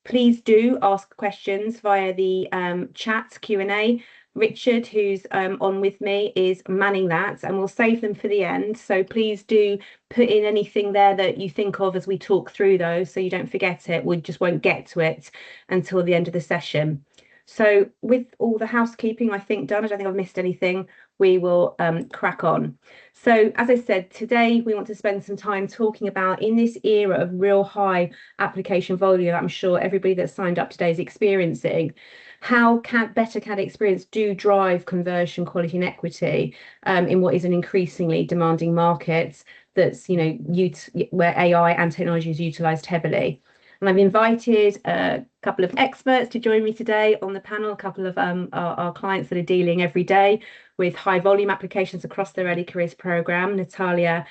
Please do ask questions via the chat Q&A. Richard, who's on with me, is manning that, and we'll save them for the end. So please do put in anything there that you think of as we talk through those, so you don't forget it. We just won't get to it until the end of the session. So with all the housekeeping, I think, done, I don't think I've missed anything, we will crack on. So as I said, today we want to spend some time talking about, in this era of real high application volume, I'm sure everybody that's signed up today is experiencing, how better candidate experience do drive conversion, quality and equity in what is an increasingly demanding market that's, where AI and technology is utilised heavily. And I've invited a couple of experts to join me today on the panel, a couple of our clients that are dealing every day with high volume applications across their early careers programme, Natalia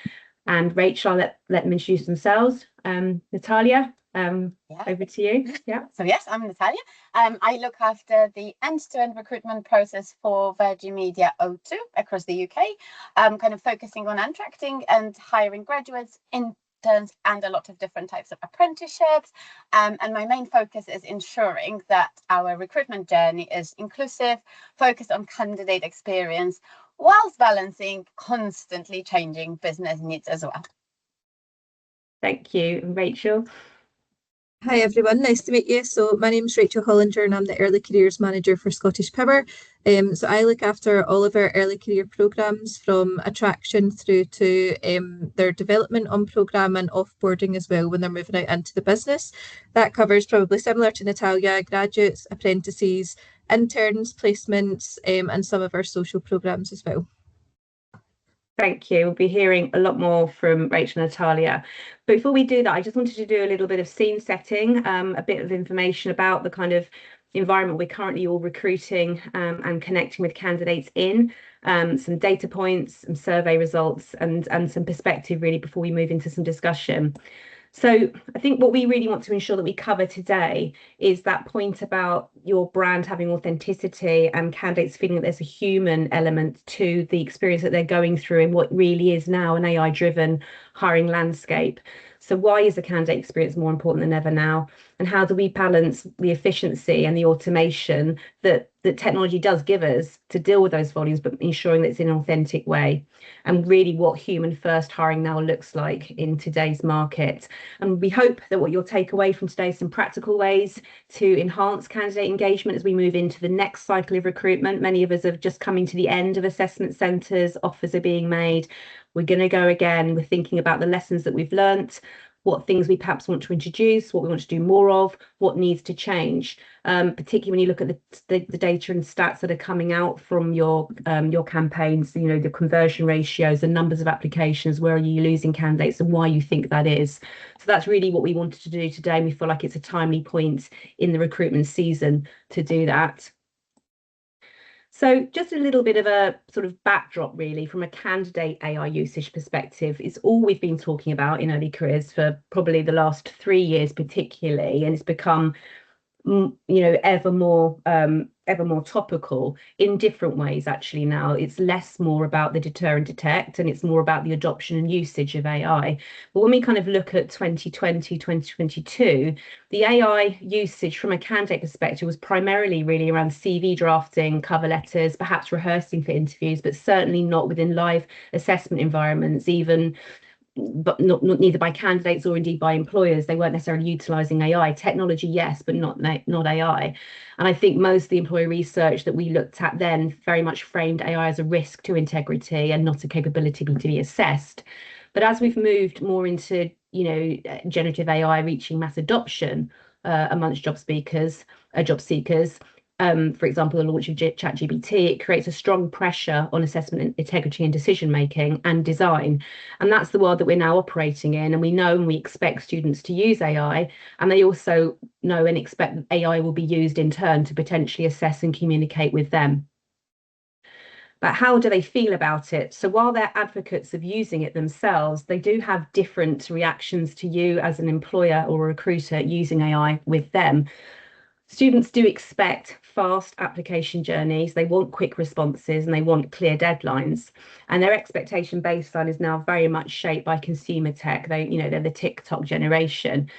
and Rachel. I'll let them introduce themselves. Natalia, over to you. Yeah. So yes, I'm Natalia. I look after the end-to-end recruitment process for Virgin Media O2 across the UK, kind of focusing on attracting and hiring graduates, interns, and a lot of different types of apprenticeships. And my main focus is ensuring that our recruitment journey is inclusive, focused on candidate experience, whilst balancing constantly changing business needs as well. Thank you. Rachel? Hi everyone, nice to meet you. So my name is Rachel Hollinger and I'm the Early Careers Manager for Scottish Power. So I look after all of our early career programmes from attraction through to their development on programme and offboarding as well when they're moving out into the business. That covers, probably similar to Natalia, graduates, apprentices, interns, placements, and some of our social programmes as well. Thank you. We'll be hearing a lot more from Rachel and Natalia. But before we do that, I just wanted to do a little bit of scene setting, a bit of information about the kind of environment we're currently all recruiting and connecting with candidates in, some data points, some survey results, and some perspective really before we move into some discussion. So I think what we really want to ensure that we cover today is that point about your brand having authenticity and candidates feeling that there's a human element to the experience that they're going through in what really is now an AI-driven hiring landscape. So why is the candidate experience more important than ever now? And how do we balance the efficiency and the automation that technology does give us to deal with those volumes, but ensuring that it's in an authentic way? And really what human first hiring now looks like in today's market. And we hope that what you'll take away from today is some practical ways to enhance candidate engagement as we move into the next cycle of recruitment. Many of us are just coming to the end of assessment centres, offers are being made. We're going to go again. We're thinking about the lessons that we've learnt, what things we perhaps want to introduce, what we want to do more of, what needs to change, particularly when you look at the data and stats that are coming out from your campaigns, the conversion ratios, the numbers of applications, where are you losing candidates and why you think that is. So that's really what we wanted to do today, and we feel like it's a timely point in the recruitment season to do that. So just a little bit of a sort of backdrop really from a candidate AI usage perspective. It's all we've been talking about in early careers for probably the last 3 years particularly, and it's become ever more topical in different ways. Actually now it's less more about the deter and detect, and it's more about the adoption and usage of AI. But when we kind of look at 2020, 2022, the AI usage from a candidate perspective was primarily really around CV drafting, cover letters, perhaps rehearsing for interviews, but certainly not within live assessment environments, even but not neither by candidates or indeed by employers. They weren't necessarily utilising AI. Technology, yes, but not AI. And I think most of the employer research that we looked at then very much framed AI as a risk to integrity and not a capability to be assessed. But as we've moved more into generative AI reaching mass adoption amongst job seekers, for example, the launch of ChatGPT, it creates a strong pressure on assessment integrity and decision making and design. And that's the world that we're now operating in. And we know and we expect students to use AI, and they also know and expect that AI will be used in turn to potentially assess and communicate with them. But how do they feel about it? So while they're advocates of using it themselves, they do have different reactions to you as an employer or a recruiter using AI with them. Students do expect fast application journeys. They want quick responses and they want clear deadlines. And their expectation baseline is now very much shaped by consumer tech. They're the TikTok generation.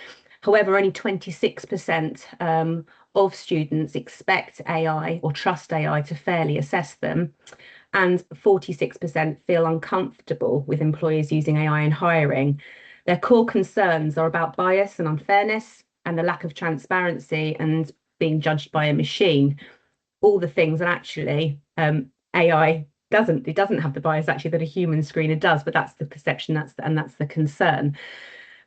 However, only 26% of students expect AI or trust AI to fairly assess them, and 46% feel uncomfortable with employers using AI in hiring. Their core concerns are about bias and unfairness and the lack of transparency and being judged by a machine. All the things that actually AI doesn't have the bias actually that a human screener does, but that's the perception, that's the concern.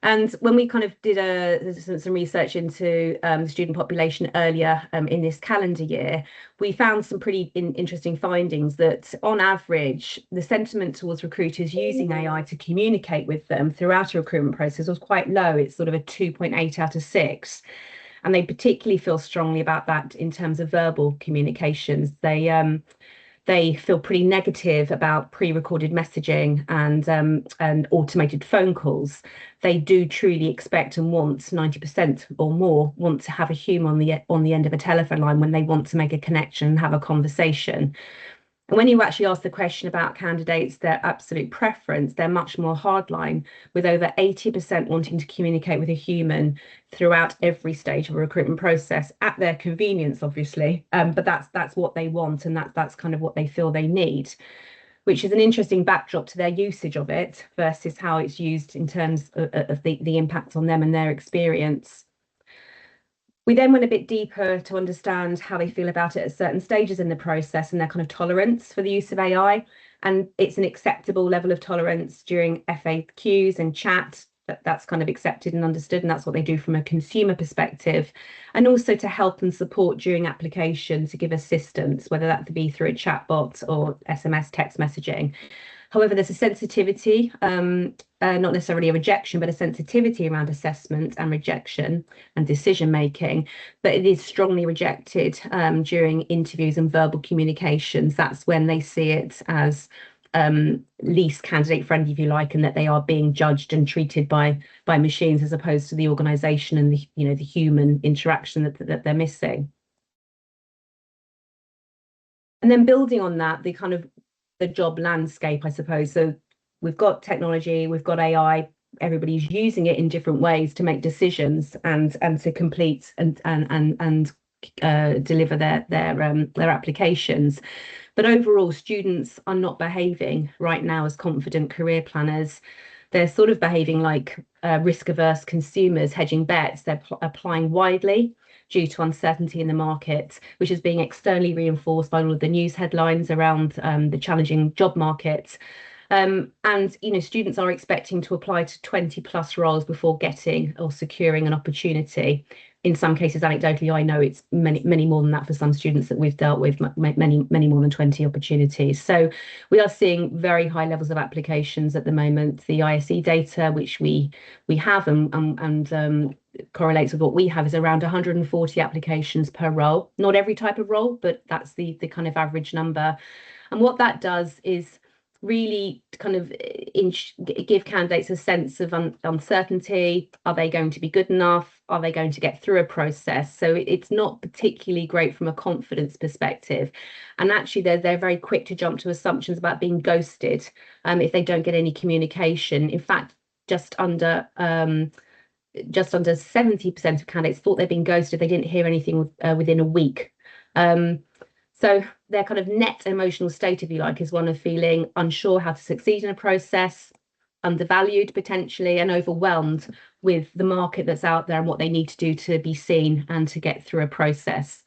And when we kind of did some research into the student population earlier in this calendar year, we found some pretty interesting findings that on average, the sentiment towards recruiters using AI to communicate with them throughout a recruitment process was quite low. It's sort of a 2.8 out of 6. And they particularly feel strongly about that in terms of verbal communications. They feel pretty negative about pre-recorded messaging and automated phone calls. They do truly expect and want 90% or more want to have a human on the end of a telephone line when they want to make a connection and have a conversation. And when you actually ask the question about candidates, their absolute preference, they're much more hardline, with over 80% wanting to communicate with a human throughout every stage of a recruitment process at their convenience, obviously. But that's what they want, and that's kind of what they feel they need, which is an interesting backdrop to their usage of it versus how it's used in terms of the impact on them and their experience. We then went a bit deeper to understand how they feel about it at certain stages in the process and their kind of tolerance for the use of AI. And it's an acceptable level of tolerance during FAQs and chat. That's kind of accepted and understood, and that's what they do from a consumer perspective. And also to help and support during application, to give assistance, whether that be through a chatbot or SMS text messaging. However, there's a sensitivity, not necessarily a rejection, but a sensitivity around assessment and rejection and decision making. But it is strongly rejected during interviews and verbal communications. That's when they see it as least candidate friendly, if you like, and that they are being judged and treated by machines as opposed to the organisation and the human interaction that they're missing. And then building on that, the job landscape, I suppose. So we've got technology, we've got AI, everybody's using it in different ways to make decisions and to complete and deliver their applications. But overall, students are not behaving right now as confident career planners. They're sort of behaving like risk-averse consumers hedging bets. They're applying widely due to uncertainty in the market, which is being externally reinforced by all of the news headlines around the challenging job market. And students are expecting to apply to 20 plus roles before getting or securing an opportunity. In some cases, anecdotally, I know it's many more than that for some students that we've dealt with, many more than 20 opportunities. So we are seeing very high levels of applications at the moment. The ISE data, which we have and correlates with what we have, is around 140 applications per role. Not every type of role, but that's the kind of average number. And what that does is really kind of give candidates a sense of uncertainty. Are they going to be good enough? Are they going to get through a process? So it's not particularly great from a confidence perspective. And actually, they're very quick to jump to assumptions about being ghosted if they don't get any communication. In fact, just under 70% of candidates thought they'd been ghosted. They didn't hear anything within a week. So their kind of net emotional state, if you like, is one of feeling unsure how to succeed in a process, undervalued potentially, and overwhelmed with the market that's out there and what they need to do to be seen and to get through a process.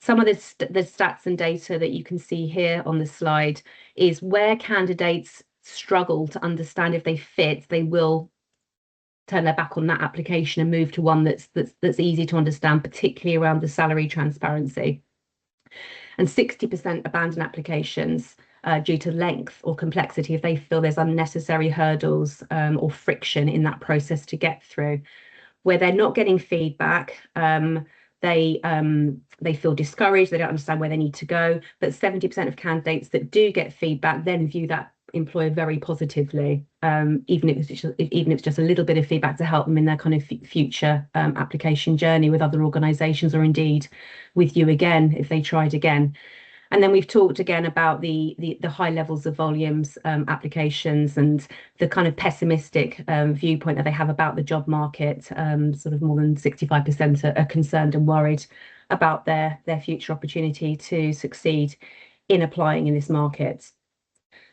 Some of the stats and data that you can see here on the slide is where candidates struggle to understand if they fit, they will turn their back on that application and move to one that's easy to understand, particularly around the salary transparency. And 60% abandon applications due to length or complexity if they feel there's unnecessary hurdles or friction in that process to get through. Where they're not getting feedback, they feel discouraged, they don't understand where they need to go. But 70% of candidates that do get feedback then view that employer very positively, even if it's just a little bit of feedback to help them in their kind of future application journey with other organisations, or indeed with you again if they tried again. And then we've talked again about the high levels of volumes, applications, and the kind of pessimistic viewpoint that they have about the job market. Sort of more than 65% are concerned and worried about their future opportunity to succeed in applying in this market.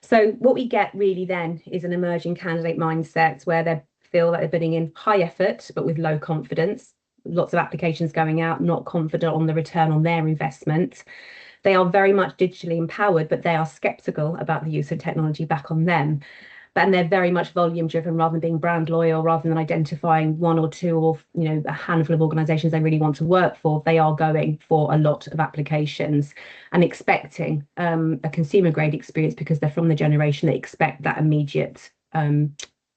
So what we get really then is an emerging candidate mindset where they feel that they're putting in high effort but with low confidence. Lots of applications going out, not confident on the return on their investment. They are very much digitally empowered, but they are skeptical about the use of technology back on them. And they're very much volume driven rather than being brand loyal, rather than identifying one or two or a handful of organizations they really want to work for. They are going for a lot of applications and expecting a consumer grade experience because they're from the generation that expect that immediate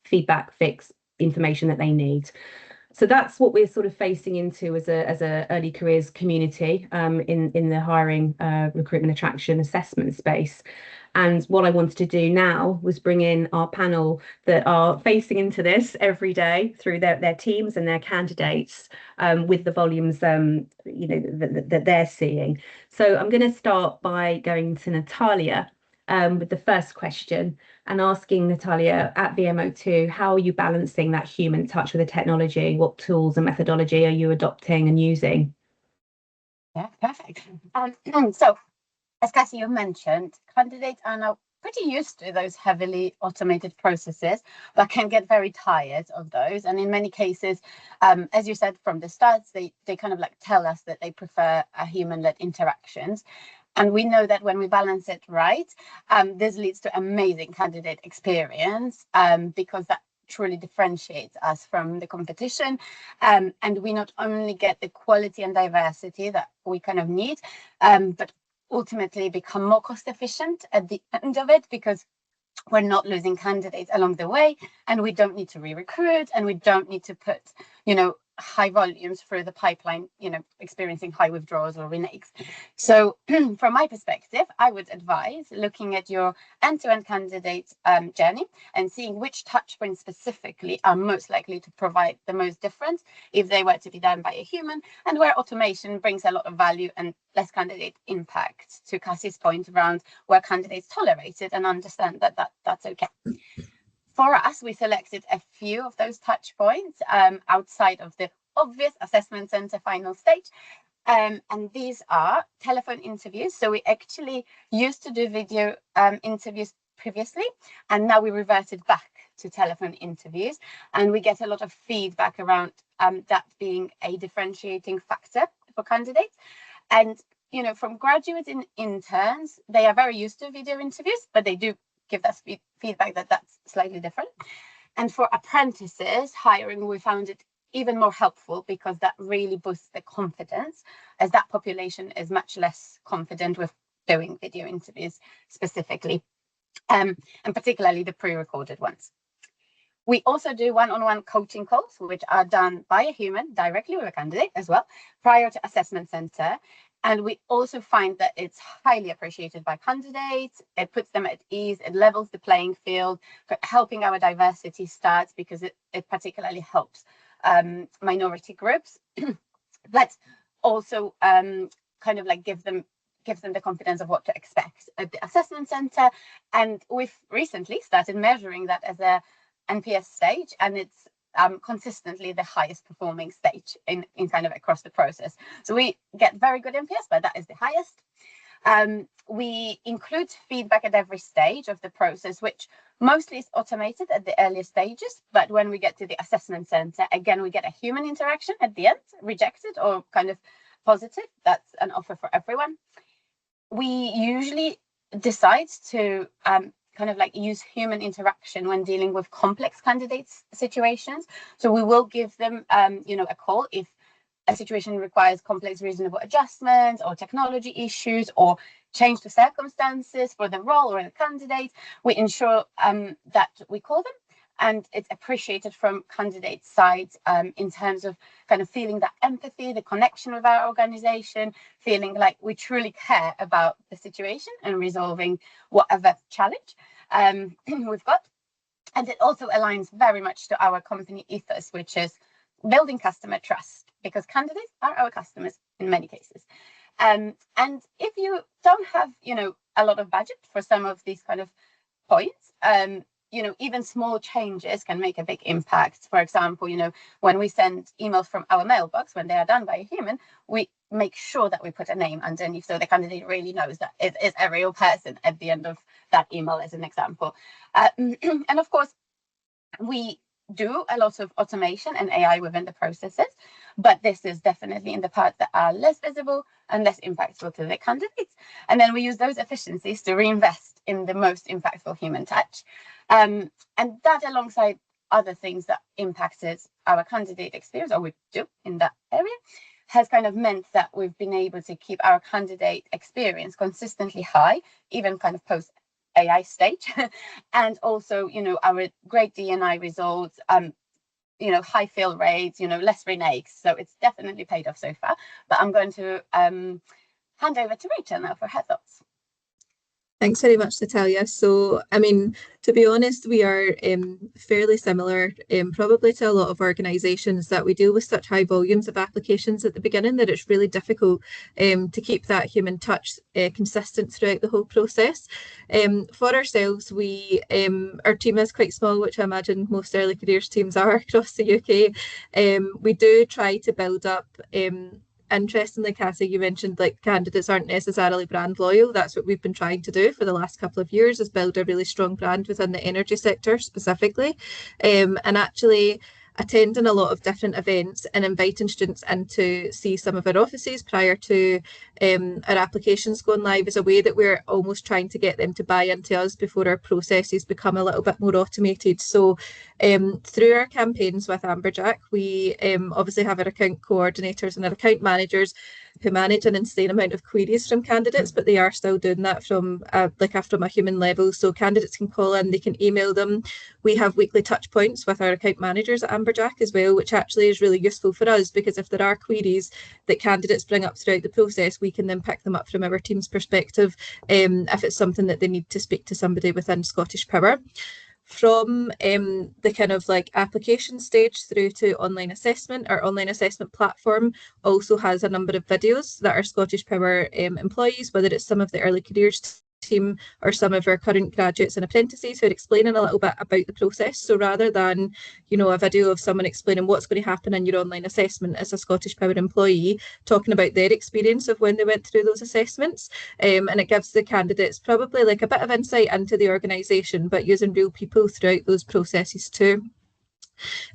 feedback, fix, information that they need. So that's what we're sort of facing into as a early careers community in the hiring, recruitment, attraction, assessment space. And what I wanted to do now was bring in our panel that are facing into this every day through their teams and their candidates with the volumes that they're seeing. So I'm going to start by going to Natalia with the first question and asking Natalia at VMO2, how are you balancing that human touch with the technology? What tools and methodology are you adopting and using? Yeah, perfect. So, as Cassie, you mentioned, candidates are now pretty used to those heavily automated processes, but can get very tired of those. And in many cases, as you said from the start, they kind of like tell us that they prefer a human-led interactions. And we know that when we balance it right, this leads to amazing candidate experience because that truly differentiates us from the competition. And we not only get the quality and diversity that we kind of need, but ultimately become more cost efficient at the end of it because we're not losing candidates along the way, and we don't need to re-recruit, and we don't need to put, high volumes through the pipeline, experiencing high withdrawals or remakes. So from my perspective, I would advise looking at your end-to-end candidate journey and seeing which touch points specifically are most likely to provide the most difference if they were to be done by a human, and where automation brings a lot of value and less candidate impact, to Cassie's point around where candidates tolerate it and understand that that's okay. For us, we selected a few of those touch points outside of the obvious assessment center final stage. And these are telephone interviews. So we actually used to do video interviews previously, and now we reverted back to telephone interviews. And we get a lot of feedback around that being a differentiating factor for candidates. And, from graduates and interns, they are very used to video interviews, but they do give us feedback that that's slightly different. And for apprentices hiring, we found it even more helpful because that really boosts the confidence, as that population is much less confident with doing video interviews specifically, and particularly the pre-recorded ones. We also do one-on-one coaching calls, which are done by a human directly with a candidate as well, prior to assessment center. And we also find that it's highly appreciated by candidates. It puts them at ease. It levels the playing field, helping our diversity stats because it particularly helps minority groups. But also kind of like gives them the confidence of what to expect at the assessment center. And we've recently started measuring that as a NPS stage, and it's consistently the highest performing stage in kind of across the process. So we get very good NPS, but that is the highest. We include feedback at every stage of the process, which mostly is automated at the earlier stages. But when we get to the assessment center, again, we get a human interaction at the end, rejected or kind of positive. That's an offer for everyone. We usually decide to kind of like use human interaction when dealing with complex candidates situations. So we will give them, a call if a situation requires complex reasonable adjustments or technology issues or change to circumstances for the role or the candidate. We ensure that we call them, and it's appreciated from candidate sides in terms of kind of feeling that empathy, the connection with our organization, feeling like we truly care about the situation and resolving whatever challenge we've got. And it also aligns very much to our company ethos, which is building customer trust, because candidates are our customers in many cases. And if you don't have, a lot of budget for some of these kind of points, even small changes can make a big impact. For example, when we send emails from our mailbox, when they are done by a human, we make sure that we put a name underneath so the candidate really knows that it is a real person at the end of that email, as an example. And of course, we do a lot of automation and AI within the processes, but this is definitely in the parts that are less visible and less impactful to the candidates. And then we use those efficiencies to reinvest in the most impactful human touch. And that, alongside other things that impacted our candidate experience, or we do in that area, has kind of meant that we've been able to keep our candidate experience consistently high, even kind of post AI stage, and also, our great D&I results, high fill rates, less remakes. So it's definitely paid off so far. But I'm going to hand over to Rachel now for her thoughts. Thanks very much, Natalia. So, I mean, to be honest, we are fairly similar, probably to a lot of organisations, that we deal with such high volumes of applications at the beginning that it's really difficult to keep that human touch consistent throughout the whole process. For ourselves, our team is quite small, which I imagine most early careers teams are across the UK. We do try to build up interestingly, Cassie, you mentioned like candidates aren't necessarily brand loyal. That's what we've been trying to do for the last couple of years, is build a really strong brand within the energy sector specifically. And actually attending a lot of different events and inviting students in to see some of our offices prior to our applications going live is a way that we're almost trying to get them to buy into us before our processes become a little bit more automated. So through our campaigns with Amberjack, we obviously have our account coordinators and our account managers who manage an insane amount of queries from candidates, but they are still doing that from a human level. So candidates can call in, they can email them. We have weekly touch points with our account managers at Amberjack as well, which actually is really useful for us, because if there are queries that candidates bring up throughout the process, we can then pick them up from our team's perspective if it's something that they need to speak to somebody within Scottish Power. From the kind of like application stage through to online assessment, our online assessment platform also has a number of videos that our Scottish Power employees, whether it's some of the early careers team or some of our current graduates and apprentices, who are explaining a little bit about the process. So rather than, a video of someone explaining what's going to happen in your online assessment as a Scottish Power employee, talking about their experience of when they went through those assessments. And it gives the candidates probably like a bit of insight into the organisation, but using real people throughout those processes too.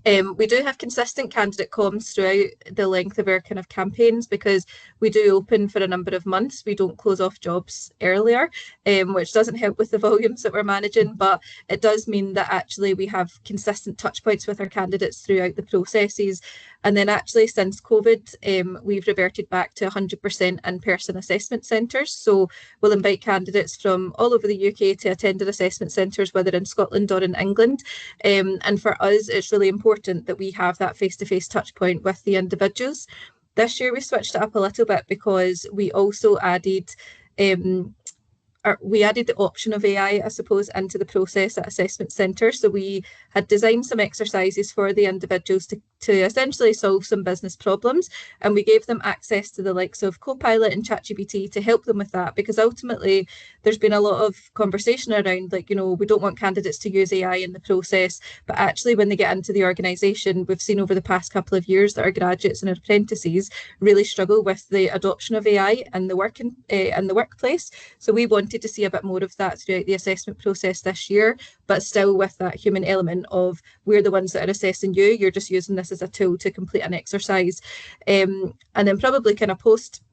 We do have consistent candidate comms throughout the length of our kind of campaigns, because we do open for a number of months. We don't close off jobs earlier, which doesn't help with the volumes that we're managing, but it does mean that actually we have consistent touch points with our candidates throughout the processes. And then actually since COVID, we've reverted back to 100% in-person assessment centres. So we'll invite candidates from all over the UK to attend our assessment centres, whether in Scotland or in England. And for us, it's really important that we have that face-to-face touch point with the individuals. This year we switched it up a little bit, because we also added the option of AI, I suppose, into the process at assessment centres. So we had designed some exercises for the individuals to essentially solve some business problems, and we gave them access to the likes of Copilot and ChatGPT to help them with that, because ultimately there's been a lot of conversation around we don't want candidates to use AI in the process, but actually when they get into the organisation, we've seen over the past couple of years that our graduates and our apprentices really struggle with the adoption of AI in the workplace. So we wanted to see a bit more of that throughout the assessment process this year, but still with that human element of, we're the ones that are assessing you, you're just using this as a tool to complete an exercise. And then probably kind of post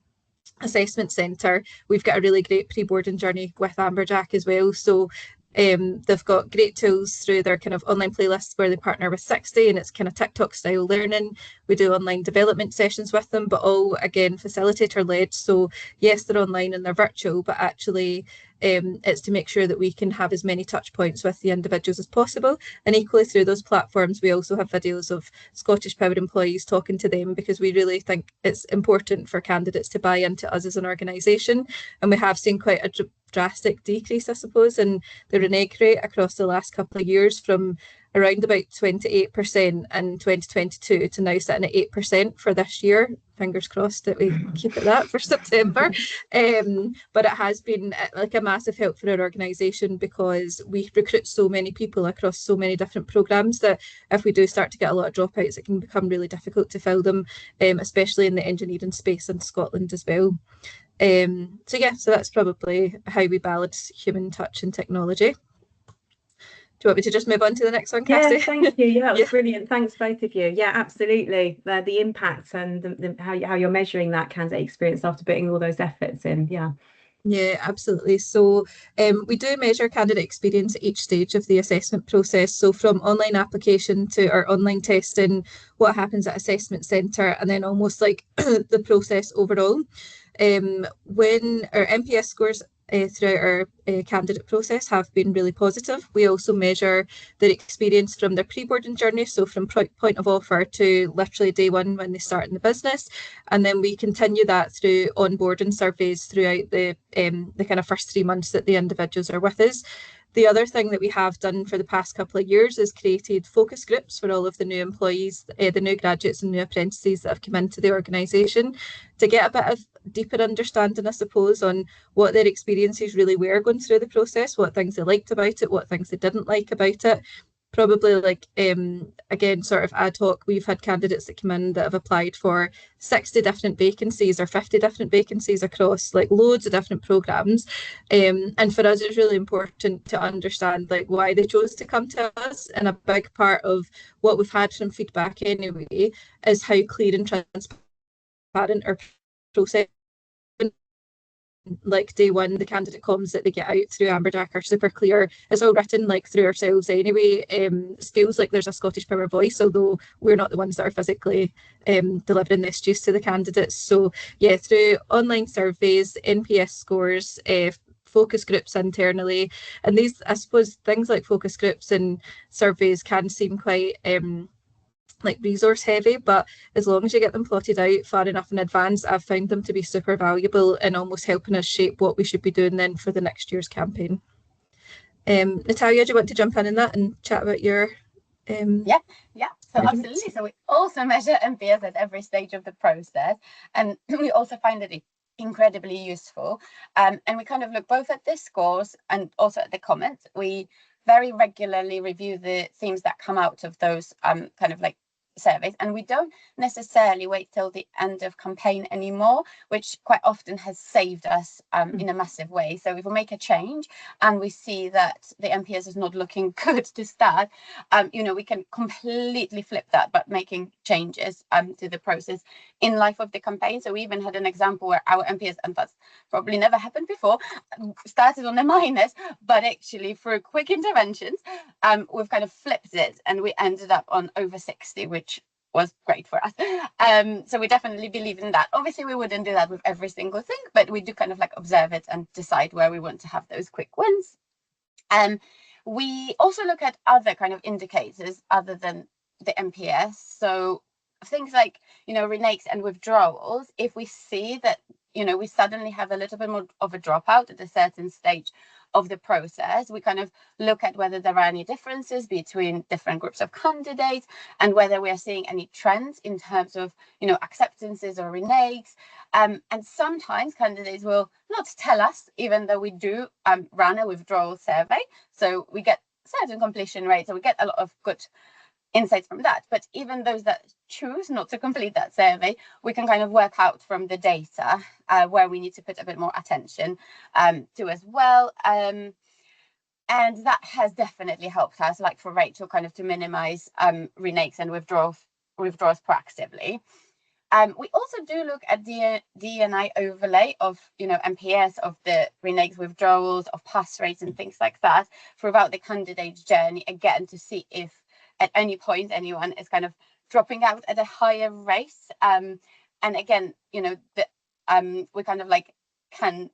assessment centre, we've got a really great pre-boarding journey with Amberjack as well. So they've got great tools through their kind of online playlists where they partner with 60, and it's kind of TikTok style learning. We do online development sessions with them, but all again facilitator led. So yes, they're online and they're virtual, but actually it's to make sure that we can have as many touch points with the individuals as possible. And equally through those platforms, we also have videos of Scottish Power employees talking to them, because we really think it's important for candidates to buy into us as an organisation. And we have seen quite a drastic decrease, I suppose, in the renege rate across the last couple of years, from around about 28% in 2022 to now sitting at 8% for this year. Fingers crossed that we keep it that for September. But it has been like a massive help for our organisation, because we recruit so many people across so many different programmes that if we do start to get a lot of dropouts, it can become really difficult to fill them, especially in the engineering space in Scotland as well. So yeah, so that's probably how we balance human touch and technology. Do you want me to just move on to the next one, Cassie? Yeah, thank you. Yeah, that was Yeah. brilliant. Thanks, both of you. Yeah, absolutely. The impact and how you're measuring that candidate experience after putting all those efforts in. Yeah. Yeah, absolutely. So we do measure candidate experience at each stage of the assessment process. So from online application to our online testing, what happens at assessment centre, and then almost like the process overall. When our NPS scores throughout our candidate process have been really positive, we also measure their experience from their pre-boarding journey, so from point of offer to literally day one when they start in the business, and then we continue that through onboarding surveys throughout the kind of first 3 months that the individuals are with us. The other thing that we have done for the past couple of years is created focus groups for all of the new employees, the new graduates and new apprentices that have come into the organisation, to get a bit of deeper understanding, I suppose, on what their experiences really were going through the process, what things they liked about it, what things they didn't like about it. Probably like, again, sort of ad hoc, we've had candidates that come in that have applied for 60 different vacancies or 50 different vacancies across like loads of different programmes. And for us, it's really important to understand like why they chose to come to us. And a big part of what we've had from feedback anyway is how clear and transparent our process. Like day one, the candidate comms that they get out through Amberjack are super clear. It's all written like through ourselves anyway. It feels like there's a Scottish Power voice, although we're not the ones that are physically delivering this juice to the candidates. So yeah, through online surveys, NPS scores, focus groups internally, and these, I suppose, things like focus groups and surveys can seem quite like resource heavy, but as long as you get them plotted out far enough in advance, I've found them to be super valuable in almost helping us shape what we should be doing then for the next year's campaign. Natalia, do you want to jump in that and chat about your Yeah, so absolutely. So we also measure NPS at every stage of the process, and we also find that it's incredibly useful. And we kind of look both at the scores and also at the comments. We very regularly review the themes that come out of those kind of like surveys, and we don't necessarily wait till the end of campaign anymore, which quite often has saved us in a massive way. So if we make a change and we see that the NPS is not looking good to start, we can completely flip that by making changes to the process in life of the campaign. So we even had an example where our NPS, and that's probably never happened before, started on a minus, but actually through quick interventions, we've kind of flipped it and we ended up on over 60, which was great for us. So we definitely believe in that. Obviously, we wouldn't do that with every single thing, but we do kind of like observe it and decide where we want to have those quick wins. We also look at other kind of indicators other than the NPS. So things like, retakes and withdrawals. If we see that, we suddenly have a little bit more of a dropout at a certain stage of the process, we kind of look at whether there are any differences between different groups of candidates and whether we are seeing any trends in terms of, acceptances or retakes. And sometimes candidates will not tell us, even though we do run a withdrawal survey. So we get certain completion rates, and we get a lot of good insights from that. But even those that choose not to complete that survey, we can kind of work out from the data where we need to put a bit more attention to as well. And that has definitely helped us, like for Rachel, kind of to minimize retakes and withdrawals proactively. We also do look at the D&I overlay of, NPS, of the retakes, withdrawals, of pass rates and things like that throughout the candidate's journey, again, to see if at any point anyone is kind of dropping out at a higher rate. And again, we kind of like can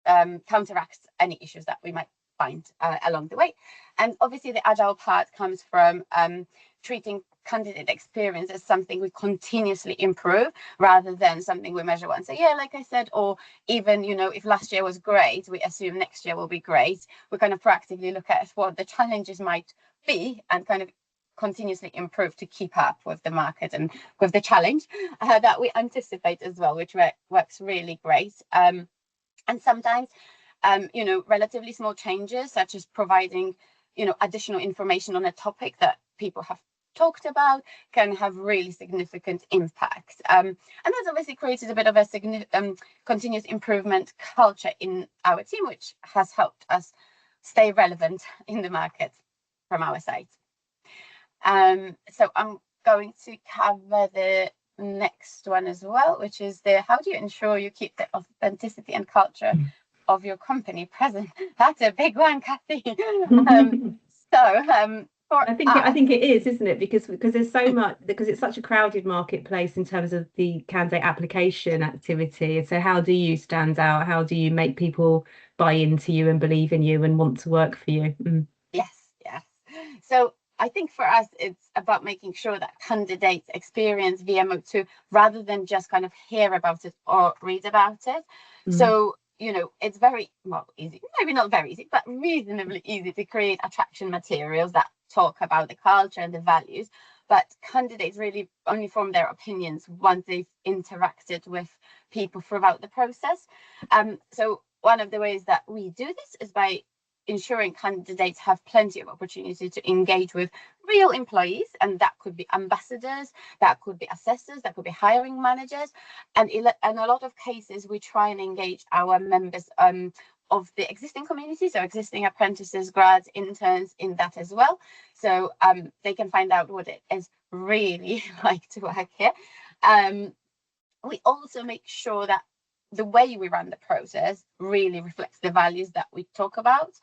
counteract any issues that we might find along the way. And obviously the agile part comes from treating candidate experience as something we continuously improve rather than something we measure once a year, like I said, or even, if last year was great, we assume next year will be great. We kind of proactively look at what the challenges might be and kind of continuously improve to keep up with the market and with the challenge that we anticipate as well, which works really great. And sometimes, relatively small changes, such as providing, additional information on a topic that people have talked about, can have really significant impact. And that's obviously created a bit of a continuous improvement culture in our team, which has helped us stay relevant in the market from our side. So I'm going to cover the next one as well, which is how do you ensure you keep the authenticity and culture of your company present? That's a big one, Cassie. I think it is, isn't it? Because there's so much, because it's such a crowded marketplace in terms of the candidate application activity. So how do you stand out? How do you make people buy into you and believe in you and want to work for you? Yes. So I think for us, it's about making sure that candidates experience VMO2 rather than just kind of hear about it or read about it. So, it's very, easy, maybe not very easy, but reasonably easy to create attraction materials that talk about the culture and the values. But candidates really only form their opinions once they've interacted with people throughout the process. So one of the ways that we do this is by ensuring candidates have plenty of opportunity to engage with real employees, and that could be ambassadors, that could be assessors, that could be hiring managers, and in a lot of cases we try and engage our members of the existing community, so existing apprentices, grads, interns in that as well, so they can find out what it is really like to work here. We also make sure that the way we run the process really reflects the values that we talk about.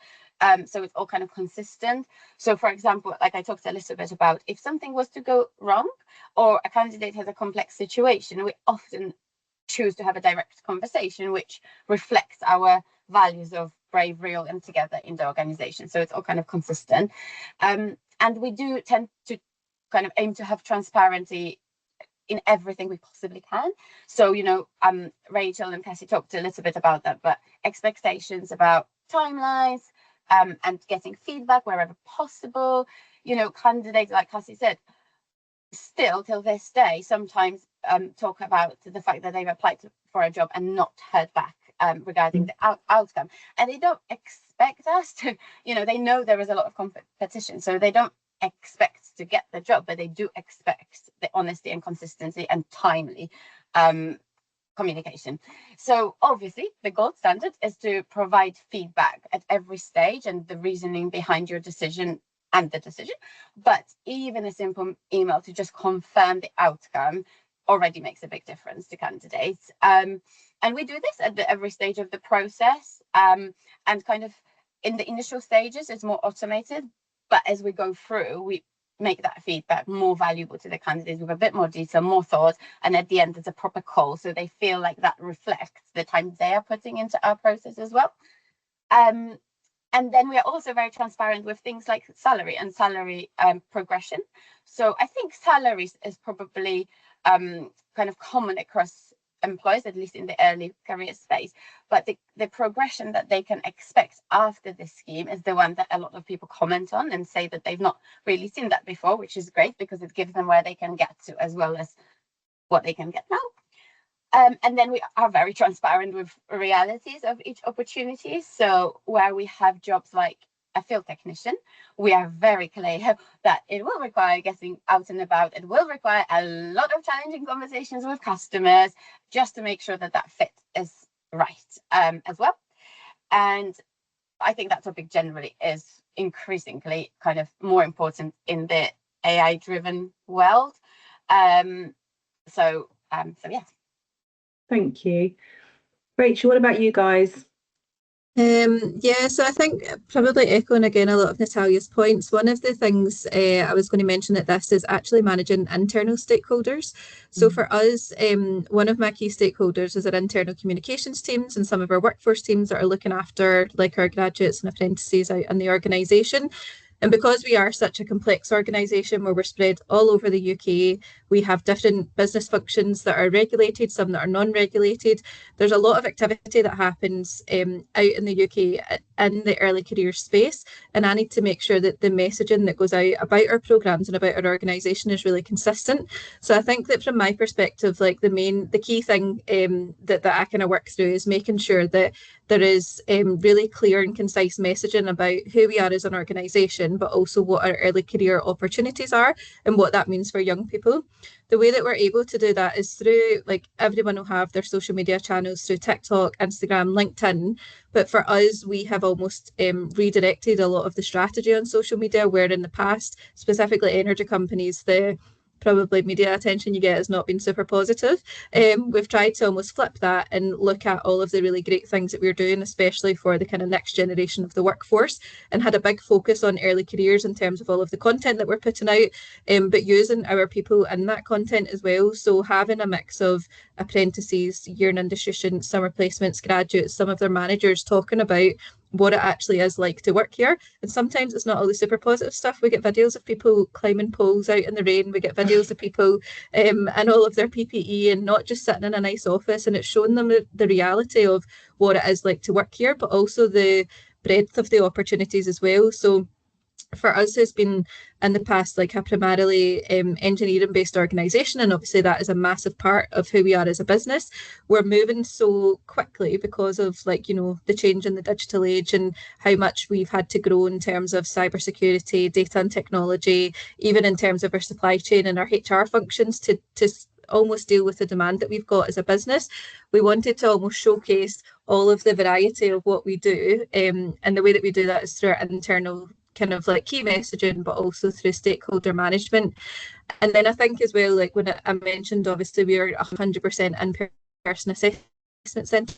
So it's all kind of consistent. So for example, like I talked a little bit about, if something was to go wrong or a candidate has a complex situation, we often choose to have a direct conversation which reflects our values of brave, real, and together in the organization. So it's all kind of consistent. And we do tend to kind of aim to have transparency in everything we possibly can. So, Rachel and Cassie talked a little bit about that, but expectations about timelines and getting feedback wherever possible. Candidates, like Cassie said, still till this day sometimes talk about the fact that they've applied for a job and not heard back regarding the outcome. And they don't expect us to, they know there is a lot of competition, so they don't expect to get the job, but they do expect the honesty and consistency and timely communication. So obviously the gold standard is to provide feedback at every stage and the reasoning behind your decision and the decision, but even a simple email to just confirm the outcome already makes a big difference to candidates. And we do this at every stage of the process, and kind of in the initial stages it's more automated, but as we go through, we make that feedback more valuable to the candidates with a bit more detail, more thought, and at the end it's a proper call, so they feel like that reflects the time they are putting into our process as well. And then we are also very transparent with things like salary and salary progression. So I think salaries is probably kind of common across employees, at least in the early career space, but the progression that they can expect after this scheme is the one that a lot of people comment on and say that they've not really seen that before, which is great because it gives them where they can get to as well as what they can get now. And then we are very transparent with realities of each opportunity. So where we have jobs like a field technician, we are very clear that it will require getting out and about. It will require a lot of challenging conversations with customers just to make sure that that fit is right as well. And I think that topic generally is increasingly kind of more important in the AI-driven world. So yeah. Thank you. Rachel, what about you guys? So I think probably echoing again a lot of Natalia's points, one of the things I was going to mention at this is actually managing internal stakeholders. So for us, one of my key stakeholders is our internal communications teams and some of our workforce teams that are looking after like our graduates and apprentices out in the organisation. And because we are such a complex organisation where we're spread all over the UK, We have different business functions that are regulated, some that are non-regulated. There's a lot of activity that happens out in the UK in the early career space, and I need to make sure that the messaging that goes out about our programmes and about our organisation is really consistent. So I think that from my perspective, like the key thing that I kind of work through is making sure that there is really clear and concise messaging about who we are as an organisation, but also what our early career opportunities are and what that means for young people. The way that we're able to do that is through, like, everyone will have their social media channels through TikTok, Instagram, LinkedIn. But for us, we have almost redirected a lot of the strategy on social media, where in the past, specifically energy companies, the probably media attention you get has not been super positive. We've tried to almost flip that and look at all of the really great things that we're doing, especially for the kind of next generation of the workforce, and had a big focus on early careers in terms of all of the content that we're putting out, but using our people in that content as well. So having a mix of apprentices, year in industry students, summer placements, graduates, some of their managers talking about what it actually is like to work here. And sometimes it's not all the super positive stuff. We get videos of people climbing poles out in the rain. We get videos of people in all of their PPE and not just sitting in a nice office. And it's showing them the reality of what it is like to work here, but also the breadth of the opportunities as well. So for us, it's been in the past like a primarily engineering based organisation, and obviously that is a massive part of who we are as a business. We're moving so quickly because of, like, you know, the change in the digital age and how much we've had to grow in terms of cybersecurity, data and technology, even in terms of our supply chain and our HR functions to almost deal with the demand that we've got as a business. We wanted to almost showcase all of the variety of what we do, and the way that we do that is through our internal kind of like key messaging, but also through stakeholder management. And then I think as well, like when I mentioned, obviously we are 100% in-person assessment centre,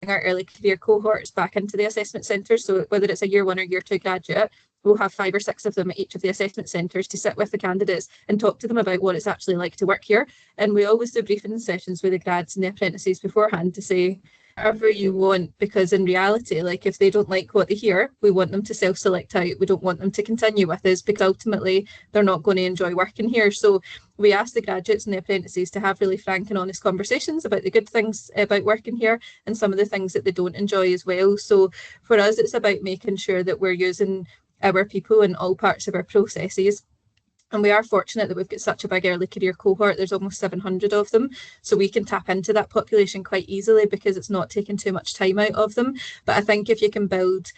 our early career cohorts back into the assessment centres. So whether it's a year one or year two graduate, we'll have 5 or 6 of them at each of the assessment centres to sit with the candidates and talk to them about what it's actually like to work here. And we always do briefing sessions with the grads and the apprentices beforehand to say, whatever you want, because in reality, like, if they don't like what they hear, we want them to self-select out. We don't want them to continue with us, because ultimately they're not going to enjoy working here. So we ask the graduates and the apprentices to have really frank and honest conversations about the good things about working here and some of the things that they don't enjoy as well. So for us, it's about making sure that we're using our people in all parts of our processes. And we are fortunate that we've got such a big early career cohort. There's almost 700 of them. So we can tap into that population quite easily because it's not taking too much time out of them. But I think if you can build,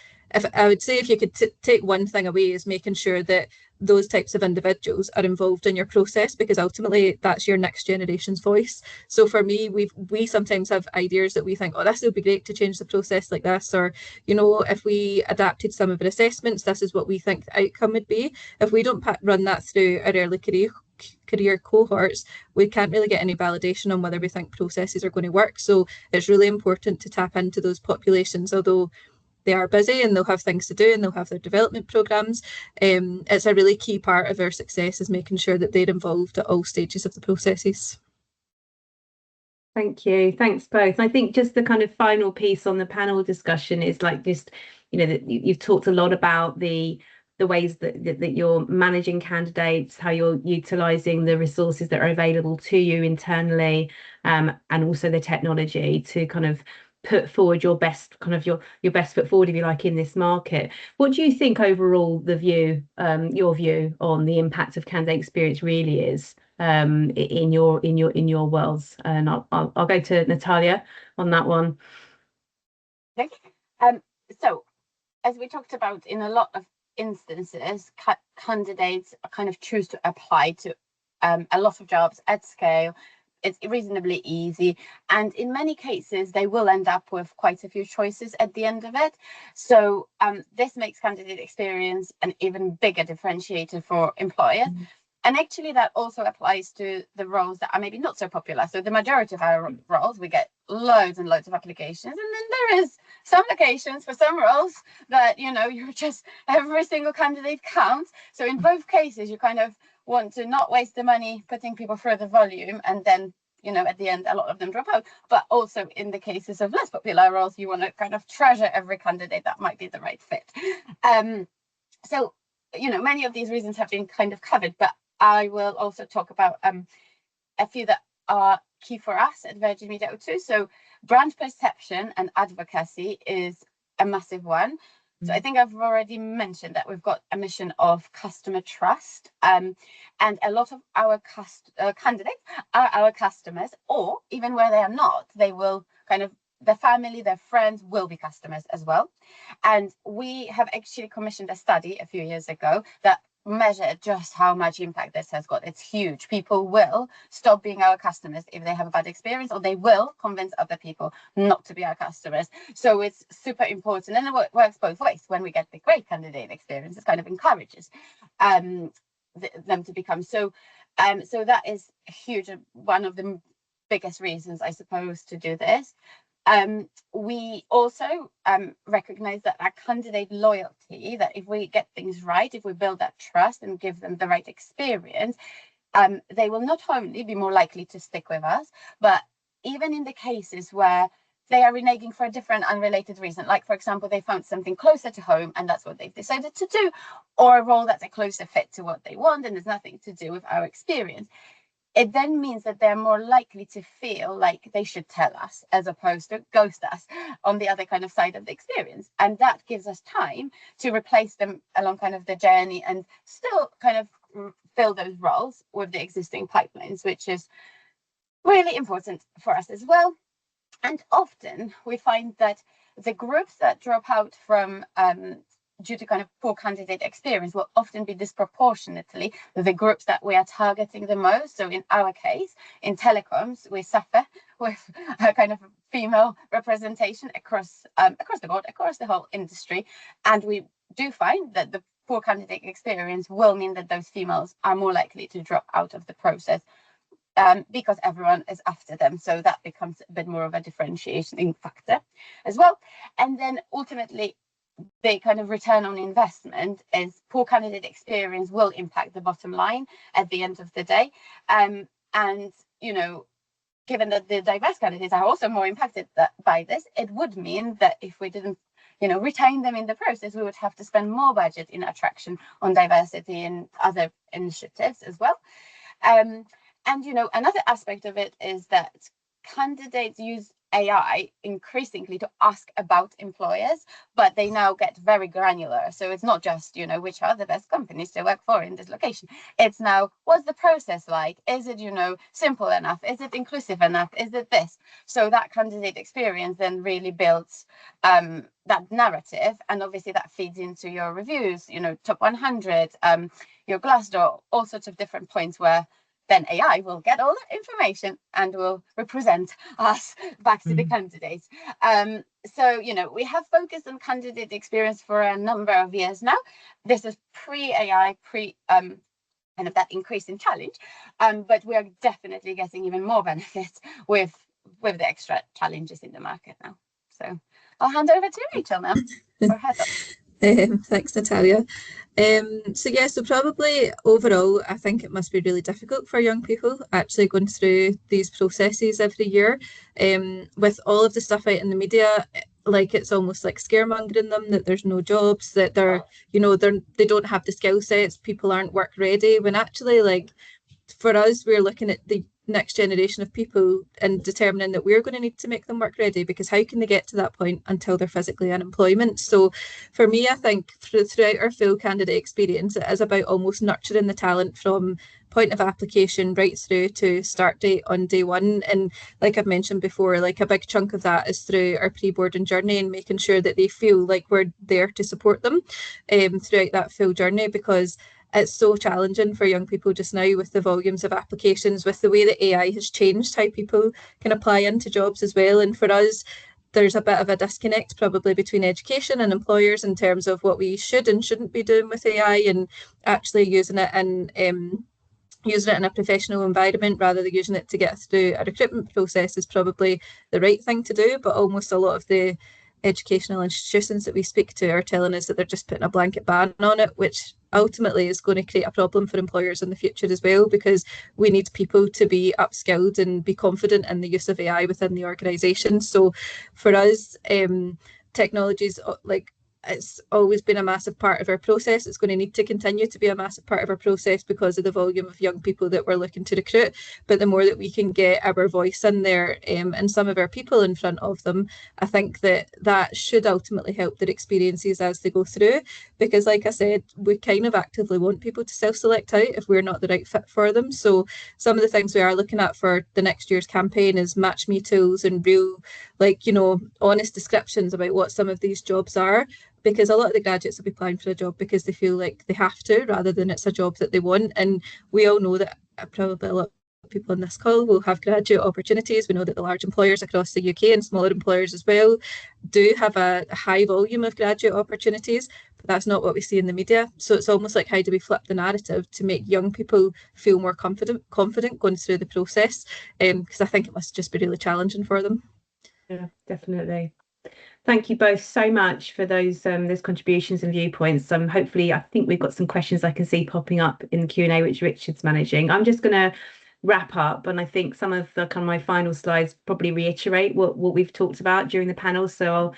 I would say if you could take one thing away, is making sure that those types of individuals are involved in your process, because ultimately that's your next generation's voice. So for me, we sometimes have ideas that we think, oh, this would be great to change the process like this, or, you know, if we adapted some of our assessments, this is what we think the outcome would be. If we don't run that through our early career cohorts, we can't really get any validation on whether we think processes are going to work. So it's really important to tap into those populations, although they are busy and they'll have things to do and they'll have their development programs. It's a really key part of our success is making sure that they're involved at all stages of the processes. Thank you. Thanks both. I think just the kind of final piece on the panel discussion is like just, you know, that you've talked a lot about the ways that you're managing candidates, how you're utilising the resources that are available to you internally, and also the technology to kind of put forward your best foot forward, if you like, in this market. What do you think overall your view on the impact of candidate experience really is in your worlds? And I'll go to Natalia on that one. Okay. So as we talked about, in a lot of instances, candidates kind of choose to apply to a lot of jobs at scale. It's reasonably easy, and in many cases they will end up with quite a few choices at the end of it. So this makes candidate experience an even bigger differentiator for employers. Mm-hmm. And actually that also applies to the roles that are maybe not so popular. So the majority of our roles, we get loads and loads of applications, and then there is some locations for some roles that, you know, you're just, every single candidate counts. So in both cases, you kind of want to not waste the money putting people through the volume, and then, you know, at the end a lot of them drop out. But also in the cases of less popular roles, you want to kind of treasure every candidate that might be the right fit. So, you know, many of these reasons have been kind of covered, but I will also talk about a few that are key for us at Virgin Media O2. So brand perception and advocacy is a massive one. So I think I've already mentioned that we've got a mission of customer trust, and a lot of our candidates are our customers, or even where they are not, they will kind of, their family, their friends will be customers as well. And we have actually commissioned a study a few years ago that measure just how much impact this has got. It's huge. People will stop being our customers if they have a bad experience, or they will convince other people not to be our customers. So it's super important, and it works both ways. When we get the great candidate experience, it kind of encourages them to become so. So that is huge. One of the biggest reasons, I suppose, to do this. We also recognize that our candidate loyalty, that if we get things right, if we build that trust and give them the right experience, they will not only be more likely to stick with us, but even in the cases where they are reneging for a different unrelated reason, like, for example, they found something closer to home and that's what they've decided to do, or a role that's a closer fit to what they want and there's nothing to do with our experience, it then means that they're more likely to feel like they should tell us as opposed to ghost us on the other kind of side of the experience. And that gives us time to replace them along kind of the journey and still kind of fill those roles with the existing pipelines, which is really important for us as well. And often we find that the groups that drop out from due to kind of poor candidate experience will often be disproportionately the groups that we are targeting the most. So in our case, in telecoms, we suffer with a kind of female representation across the board, across the whole industry. And we do find that the poor candidate experience will mean that those females are more likely to drop out of the process because everyone is after them. So that becomes a bit more of a differentiating factor as well. And then ultimately, the kind of return on investment is poor candidate experience will impact the bottom line at the end of the day. And, you know, given that the diverse candidates are also more impacted by this, it would mean that if we didn't, you know, retain them in the process, we would have to spend more budget in attraction on diversity and other initiatives as well. And, you know, another aspect of it is that candidates use AI increasingly to ask about employers, but they now get very granular. So it's not just, you know, which are the best companies to work for in this location. It's now, what's the process like? Is it, you know, simple enough? Is it inclusive enough? Is it this? So that candidate experience then really builds that narrative. And obviously that feeds into your reviews, you know, top 100, your Glassdoor, all sorts of different points where then AI will get all that information and will represent us back to the candidates. So, you know, we have focused on candidate experience for a number of years now. This is pre-AI, kind of that increase in challenge, but we are definitely getting even more benefits with the extra challenges in the market now. So I'll hand over to Rachel now for her thoughts. Thanks, Natalia. So probably overall, I think it must be really difficult for young people actually going through these processes every year. With all of the stuff out in the media, like it's almost like scaremongering them that there's no jobs, that they don't have the skill sets, people aren't work ready, when actually, like, for us, we're looking at the next generation of people and determining that we're going to need to make them work ready, because how can they get to that point until they're physically unemployment? So for me, I think throughout our full candidate experience, it is about almost nurturing the talent from point of application right through to start date on day one. And like I've mentioned before, like a big chunk of that is through our pre-boarding journey and making sure that they feel like we're there to support them throughout that full journey, because it's so challenging for young people just now with the volumes of applications, with the way that AI has changed how people can apply into jobs as well. And for us, there's a bit of a disconnect probably between education and employers in terms of what we should and shouldn't be doing with AI, and actually using it in a professional environment rather than using it to get through a recruitment process is probably the right thing to do. But almost a lot of the educational institutions that we speak to are telling us that they're just putting a blanket ban on it, which ultimately is going to create a problem for employers in the future as well, because we need people to be upskilled and be confident in the use of AI within the organisation. So for us, technologies like it's always been a massive part of our process. It's going to need to continue to be a massive part of our process because of the volume of young people that we're looking to recruit. But the more that we can get our voice in there and some of our people in front of them, I think that should ultimately help their experiences as they go through. Because like I said, we kind of actively want people to self-select out if we're not the right fit for them. So some of the things we are looking at for the next year's campaign is match me tools and real, like, honest descriptions about what some of these jobs are, because a lot of the graduates will be applying for a job because they feel like they have to rather than it's a job that they want. And we all know that probably a lot of people on this call will have graduate opportunities. We know that the large employers across the UK and smaller employers as well do have a high volume of graduate opportunities, but that's not what we see in the media. So it's almost like, how do we flip the narrative to make young people feel more confident going through the process? Because I think it must just be really challenging for them. Yeah, definitely. Thank you both so much for those contributions and viewpoints. Hopefully, I think we've got some questions I can see popping up in the Q&A, which Richard's managing. I'm just going to wrap up, and I think some of the kind of my final slides probably reiterate what we've talked about during the panel. So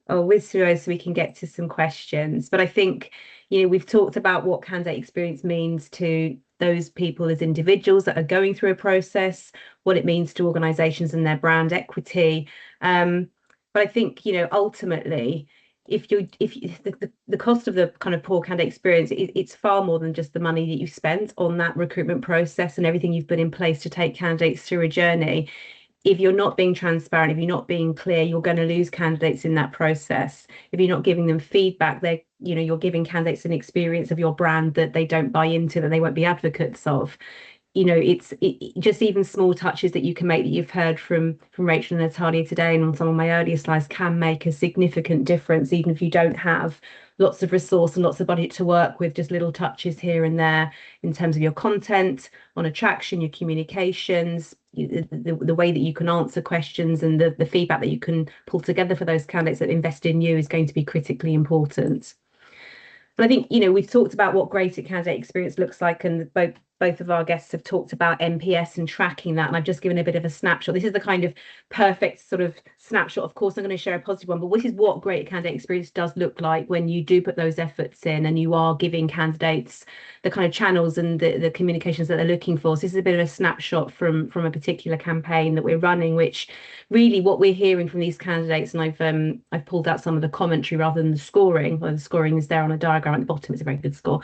I'll whiz through those so we can get to some questions. But I think, we've talked about what candidate experience means to those people as individuals that are going through a process, what it means to organisations and their brand equity. But I think, ultimately, if the cost of the kind of poor candidate experience, it's far more than just the money that you've spent on that recruitment process and everything you've put in place to take candidates through a journey. If you're not being transparent, if you're not being clear, you're going to lose candidates in that process. If you're not giving them feedback, you're giving candidates an experience of your brand that they don't buy into, that they won't be advocates of. It's just even small touches that you can make, that you've heard from Rachel and Natalia today and on some of my earlier slides, can make a significant difference, even if you don't have lots of resource and lots of budget to work with. Just little touches here and there in terms of your content, on attraction, your communications, the way that you can answer questions, and the feedback that you can pull together for those candidates that invest in you is going to be critically important. But I think, we've talked about what great candidate experience looks like, and both of our guests have talked about NPS and tracking that, and I've just given a bit of a snapshot. This is the kind of perfect sort of snapshot. Of course, I'm going to share a positive one, but this is what great candidate experience does look like when you do put those efforts in and you are giving candidates the kind of channels and the communications that they're looking for. So this is a bit of a snapshot from a particular campaign that we're running, which really what we're hearing from these candidates, and I've pulled out some of the commentary rather than the scoring. Well, the scoring is there on a diagram at the bottom. It's a very good score.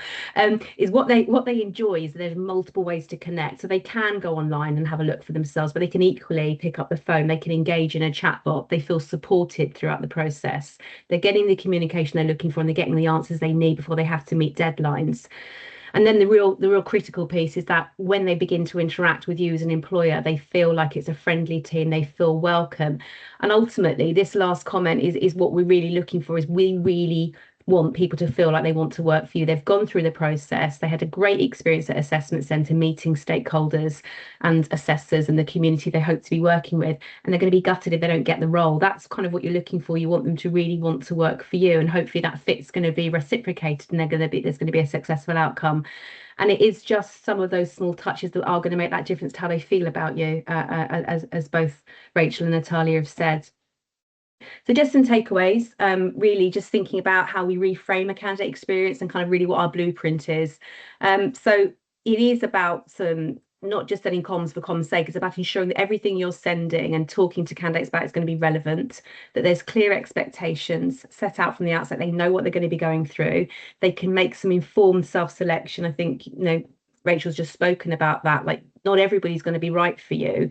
Is what they enjoy is there's multiple ways to connect. So they can go online and have a look for themselves, but they can equally pick up the phone. They can engage in a chatbot. They feel supported throughout the process. They're getting the communication they're looking for, and they're getting the answers they need before they have to meet deadlines. And then the real critical piece is that when they begin to interact with you as an employer, they feel like it's a friendly team, they feel welcome. And ultimately, this last comment is what we're really looking for, is we really want people to feel like they want to work for you. They've gone through the process. They had a great experience at Assessment Centre, meeting stakeholders and assessors and the community they hope to be working with. And they're going to be gutted if they don't get the role. That's kind of what you're looking for. You want them to really want to work for you. And hopefully that fit's going to be reciprocated, and there's going to be a successful outcome. And it is just some of those small touches that are going to make that difference to how they feel about you, as both Rachel and Natalia have said. So just some takeaways, really just thinking about how we reframe a candidate experience and kind of really what our blueprint is. So it is about not just setting comms for comms sake, it's about ensuring that everything you're sending and talking to candidates about is going to be relevant, that there's clear expectations set out from the outset. They know what they're going to be going through. They can make some informed self-selection. I think, Rachel's just spoken about that. Like, not everybody's going to be right for you.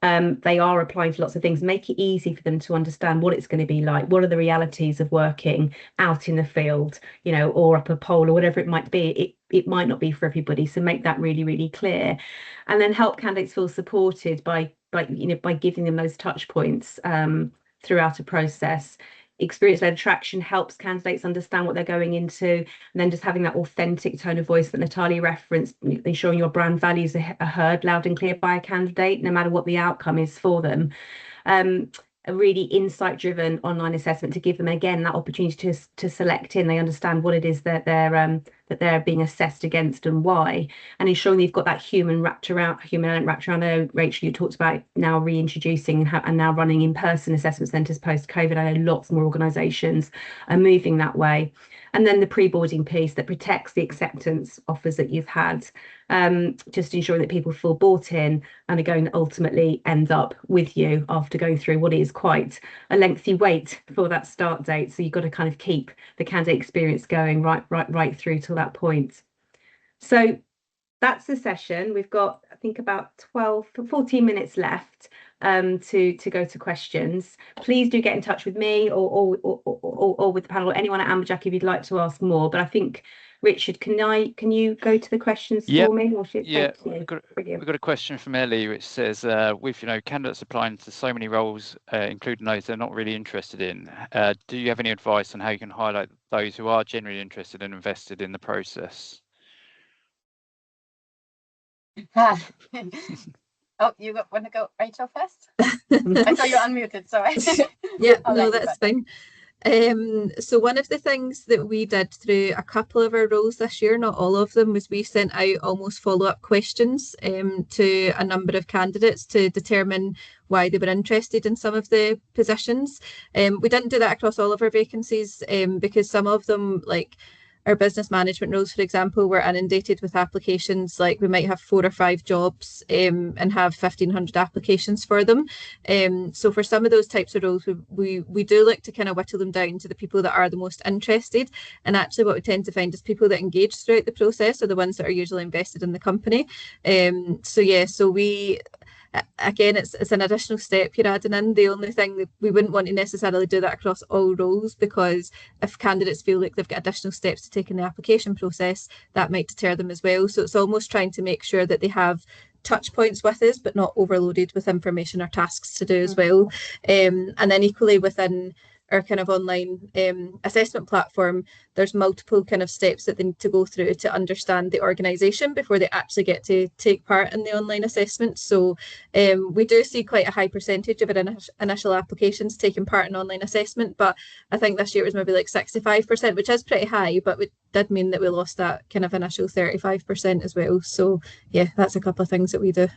They are applying for lots of things. Make it easy for them to understand what it's going to be like. What are the realities of working out in the field, or up a pole, or whatever it might be. It might not be for everybody. So make that really, really clear, and then help candidates feel supported by giving them those touch points throughout a process. Experience-led attraction helps candidates understand what they're going into, and then just having that authentic tone of voice that Natalia referenced, ensuring your brand values are heard loud and clear by a candidate, no matter what the outcome is for them. A really insight-driven online assessment to give them, again, that opportunity to select in. They understand what it is that they're that they're being assessed against and why, and ensuring you've got that human element wrapped around. I know, Rachel, you talked about now reintroducing and now running in-person assessment centres post-COVID. I know lots more organisations are moving that way. And then the pre-boarding piece that protects the acceptance offers that you've had, just ensuring that people feel bought in and are going to ultimately end up with you after going through what is quite a lengthy wait for that start date. So you've got to kind of keep the candidate experience going right through till that point. So that's the session. We've got, I think, about 14 minutes left to go to questions. Please do get in touch with me or with the panel, or anyone at Amberjack if you'd like to ask more. But I think, Richard, can you go to the questions for me? Or should, yeah, we've got a question from Ellie which says, with candidates applying to so many roles, including those they're not really interested in, do you have any advice on how you can highlight those who are genuinely interested and invested in the process? Oh, you want to go, Rachel, first? I saw you unmuted, sorry. Yeah, no, that's fine. So one of the things that we did through a couple of our roles this year, not all of them, was we sent out almost follow-up questions to a number of candidates to determine why they were interested in some of the positions. We didn't do that across all of our vacancies because some of them, like our business management roles, for example, were inundated with applications. Like we might have 4 or 5 jobs and have 1,500 applications for them. So for some of those types of roles, we do like to kind of whittle them down to the people that are the most interested. And actually what we tend to find is people that engage throughout the process are the ones that are usually invested in the company. So we... Again, it's an additional step you're adding in. The only thing that we wouldn't want to necessarily do that across all roles, because if candidates feel like they've got additional steps to take in the application process, that might deter them as well. So it's almost trying to make sure that they have touch points with us, but not overloaded with information or tasks to do as well. And then equally within our kind of online assessment platform, there's multiple kind of steps that they need to go through to understand the organisation before they actually get to take part in the online assessment. So we do see quite a high percentage of our initial applications taking part in online assessment, but I think this year it was maybe like 65%, which is pretty high, but it did mean that we lost that kind of initial 35% as well. So yeah, that's a couple of things that we do.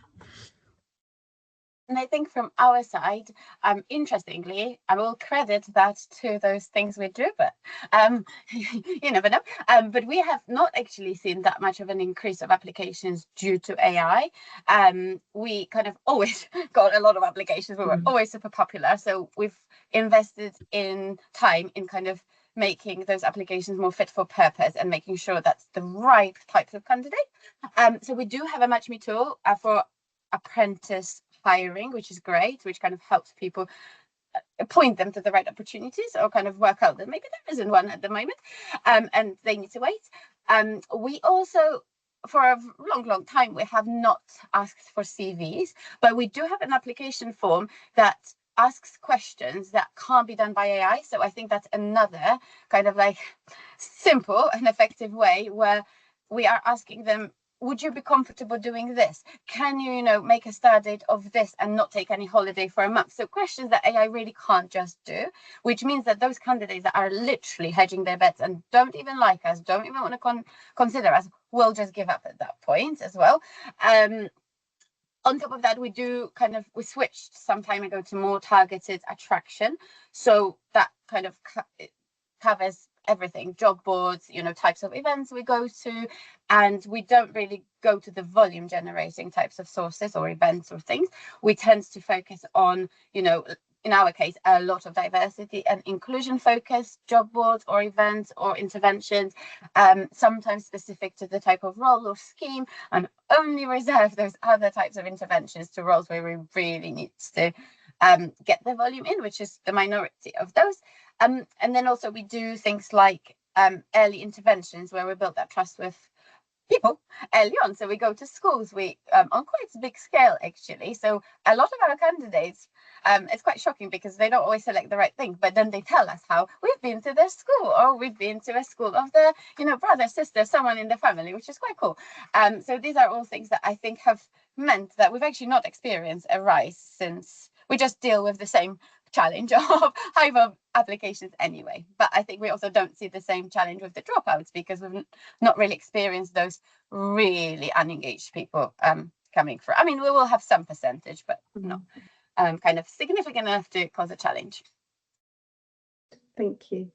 And I think from our side, interestingly, I will credit that to those things we do, but you never know. But we have not actually seen that much of an increase of applications due to AI. We kind of always got a lot of applications. We were always super popular. So we've invested in time in kind of making those applications more fit for purpose and making sure that's the right types of candidate. So we do have a Match Me tool for apprentice hiring, which is great, which kind of helps people point them to the right opportunities or kind of work out that maybe there isn't one at the moment and they need to wait. We also, for a long time, we have not asked for CVs, but we do have an application form that asks questions that can't be done by AI. So I think that's another kind of like simple and effective way where we are asking them, would you be comfortable doing this? Can you, make a start date of this and not take any holiday for a month? So questions that AI really can't just do, which means that those candidates that are literally hedging their bets and don't even like us, don't even want to consider us, will just give up at that point as well. On top of that, we switched some time ago to more targeted attraction. So that kind of covers everything, job boards, types of events we go to, and we don't really go to the volume generating types of sources or events or things. We tend to focus on, in our case, a lot of diversity and inclusion focused job boards or events or interventions, sometimes specific to the type of role or scheme, and only reserve those other types of interventions to roles where we really need to get the volume in, which is the minority of those. And then also we do things like early interventions where we build that trust with people early on. So we go to schools, we on quite a big scale actually. So a lot of our candidates, it's quite shocking because they don't always select the right thing, but then they tell us how we've been to their school or we've been to a school of their, brother, sister, someone in the family, which is quite cool. So these are all things that I think have meant that we've actually not experienced a rise since. We just deal with the same challenge of high applications anyway. But I think we also don't see the same challenge with the dropouts, because we've not really experienced those really unengaged people coming through. I mean, we will have some percentage, but not kind of significant enough to cause a challenge. Thank you.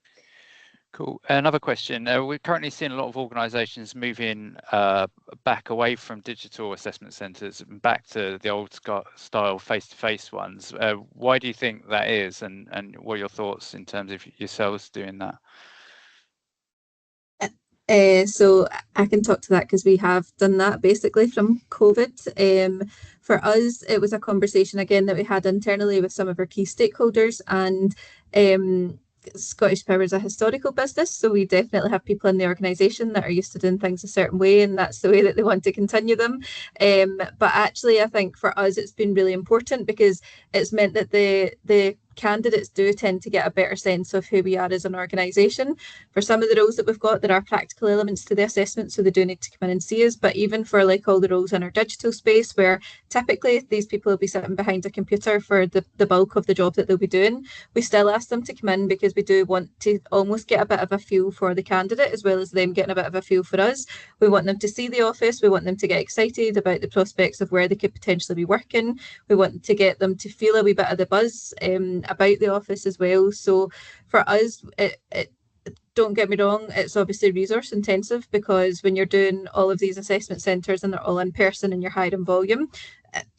Cool. Another question. We're currently seeing a lot of organisations moving back away from digital assessment centres and back to the old style face-to-face ones. Why do you think that is, and what are your thoughts in terms of yourselves doing that? So I can talk to that, because we have done that basically from COVID. For us, it was a conversation again that we had internally with some of our key stakeholders, and Scottish Power is a historical business, so we definitely have people in the organisation that are used to doing things a certain way, and that's the way that they want to continue them. But actually, I think for us, it's been really important, because it's meant that the candidates do tend to get a better sense of who we are as an organisation. For some of the roles that we've got, there are practical elements to the assessment, so they do need to come in and see us. But even for like all the roles in our digital space, where typically these people will be sitting behind a computer for the bulk of the job that they'll be doing, we still ask them to come in, because we do want to almost get a bit of a feel for the candidate, as well as them getting a bit of a feel for us. We want them to see the office, we want them to get excited about the prospects of where they could potentially be working. We want to get them to feel a wee bit of the buzz about the office as well. So for us, don't get me wrong, it's obviously resource intensive, because when you're doing all of these assessment centres and they're all in person and you're high in volume,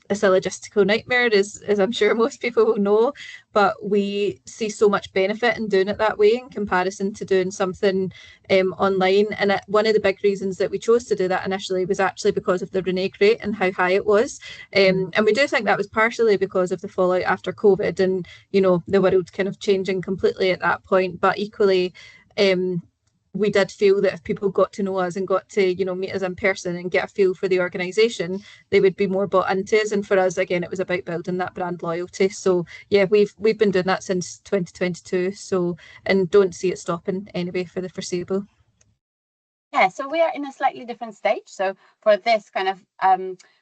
it's a logistical nightmare, as I'm sure most people will know. But we see so much benefit in doing it that way in comparison to doing something online. And one of the big reasons that we chose to do that initially was actually because of the renege rate and how high it was. And we do think that was partially because of the fallout after COVID, and you know, the world kind of changing completely at that point. But equally, we did feel that if people got to know us and got to, you know, meet us in person and get a feel for the organisation, they would be more bought into us. And for us, again, it was about building that brand loyalty. So yeah, we've been doing that since 2022. So, and don't see it stopping anyway for the foreseeable. Yeah, so we are in a slightly different stage. So for this kind of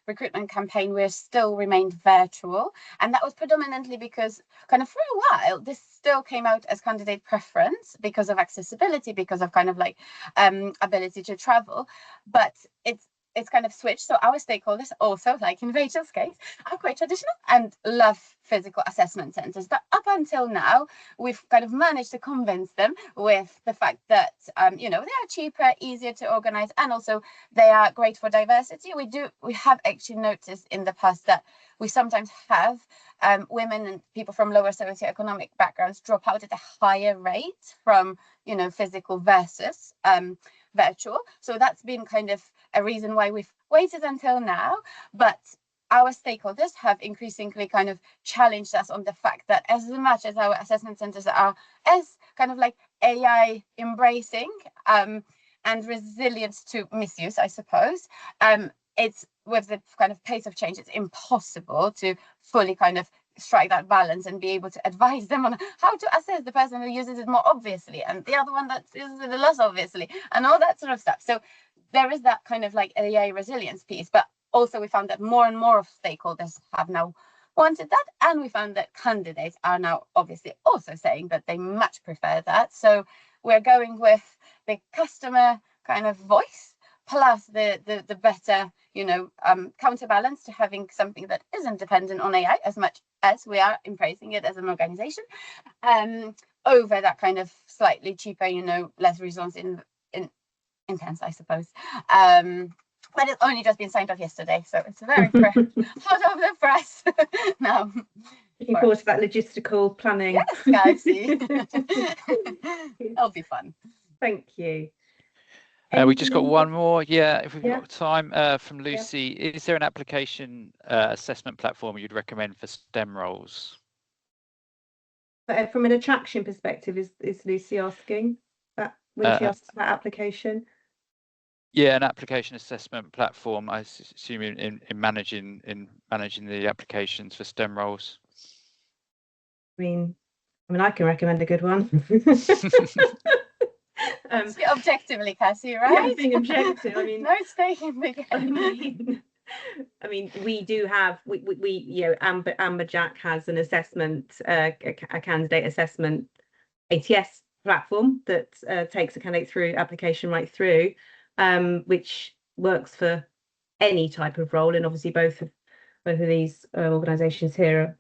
recruitment campaign, we're still remained virtual. And that was predominantly because kind of for a while, this still came out as candidate preference because of accessibility, because of kind of like ability to travel. But it's kind of switched. So our stakeholders also, like in Rachel's case, are quite traditional and love physical assessment centres. But up until now, we've kind of managed to convince them with the fact that, you know, they are cheaper, easier to organise, and also they are great for diversity. We have actually noticed in the past that we sometimes have women and people from lower socioeconomic backgrounds drop out at a higher rate from, you know, physical versus virtual. So that's been kind of a reason why we've waited until now. But our stakeholders have increasingly kind of challenged us on the fact that as much as our assessment centres are as kind of like AI embracing and resilient to misuse, I suppose, it's with the kind of pace of change, it's impossible to fully kind of strike that balance and be able to advise them on how to assess the person who uses it more obviously and the other one that uses it less obviously and all that sort of stuff. So there is that kind of like AI resilience piece, but also we found that more and more of stakeholders have now wanted that, and we found that candidates are now obviously also saying that they much prefer that. So we're going with the customer kind of voice plus the better, you know, counterbalance to having something that isn't dependent on AI as much as we are embracing it as an organization, over that kind of slightly cheaper, you know, less resource intense, I suppose. But it's only just been signed off yesterday, so it's very hot off the press now. Looking forward to that logistical planning. Yes, Cassie. It'll be fun. Thank you. We just got one more, if we've got time, from Lucy. Is there an application assessment platform you'd recommend for STEM roles? From an attraction perspective, is Lucy asking that when she asks about application? Yeah, an application assessment platform, I assume in managing the applications for STEM roles. I mean, I can recommend a good one. Objectively, Cassie, right? Yeah, being objective. I mean, no staying in the game. I mean, we do have you know, Amberjack has an assessment, a candidate assessment ATS platform that takes a candidate through application right through, which works for any type of role, and obviously both of these organisations here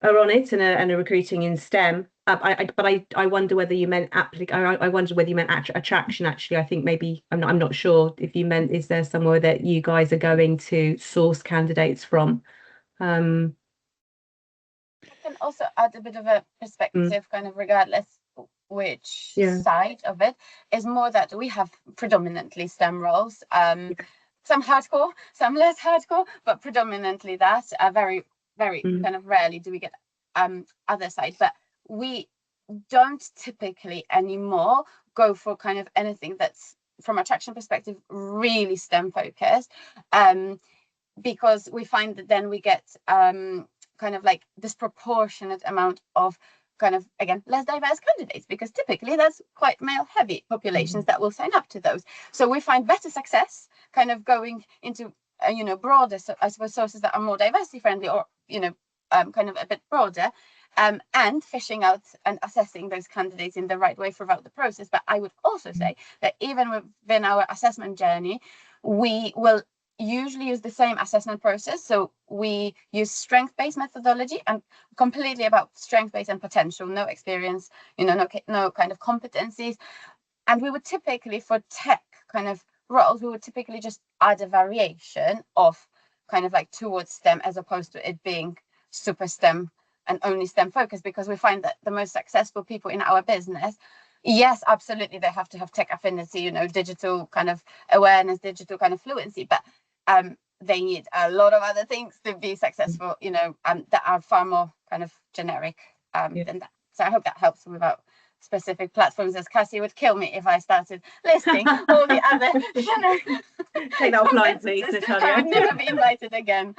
are on it and are recruiting in STEM. I wonder whether you meant I wonder whether you meant attraction. Actually, I think maybe I'm not sure if you meant, is there somewhere that you guys are going to source candidates from? I can also add a bit of a perspective, kind of regardless which side of it, is more that we have predominantly STEM roles. Some hardcore, some less hardcore, but predominantly that. Very kind of rarely do we get other side, but we don't typically anymore go for kind of anything that's, from attraction perspective, really STEM focused, because we find that then we get kind of like disproportionate amount of kind of, again, less diverse candidates, because typically that's quite male heavy populations that will sign up to those. So we find better success kind of going into you know, broader, so I suppose, sources that are more diversity friendly, or you know, kind of a bit broader, and fishing out and assessing those candidates in the right way throughout the process. But I would also say that even within our assessment journey, we will usually use the same assessment process. So we use strength-based methodology, and completely about strength-based and potential, no experience, you know, no kind of competencies. And we would typically, for tech kind of roles, we would typically just add a variation of kind of like towards STEM, as opposed to it being super STEM and only STEM focused, because we find that the most successful people in our business, yes, absolutely, they have to have tech affinity, you know, digital kind of awareness, digital kind of fluency, but they need a lot of other things to be successful, you know, that are far more kind of generic than that. So I hope that helps without specific platforms, as Cassie would kill me if I started listing all the other, you know. Take that offline, please, Natalia. I would never be invited again.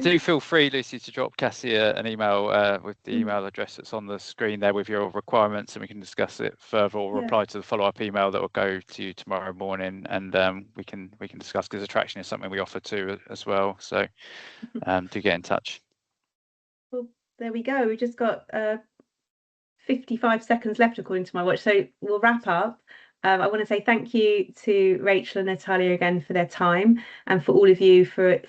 Do feel free, Lucy, to drop Cassie an email with the email address that's on the screen there with your requirements, and we can discuss it further, or reply to the follow-up email that will go to you tomorrow morning, and we can discuss, because attraction is something we offer too as well. So do get in touch. Well, there we go. We just got 55 seconds left according to my watch, so we'll wrap up. I want to say thank you to Rachel and Natalia again for their time, and for all of you for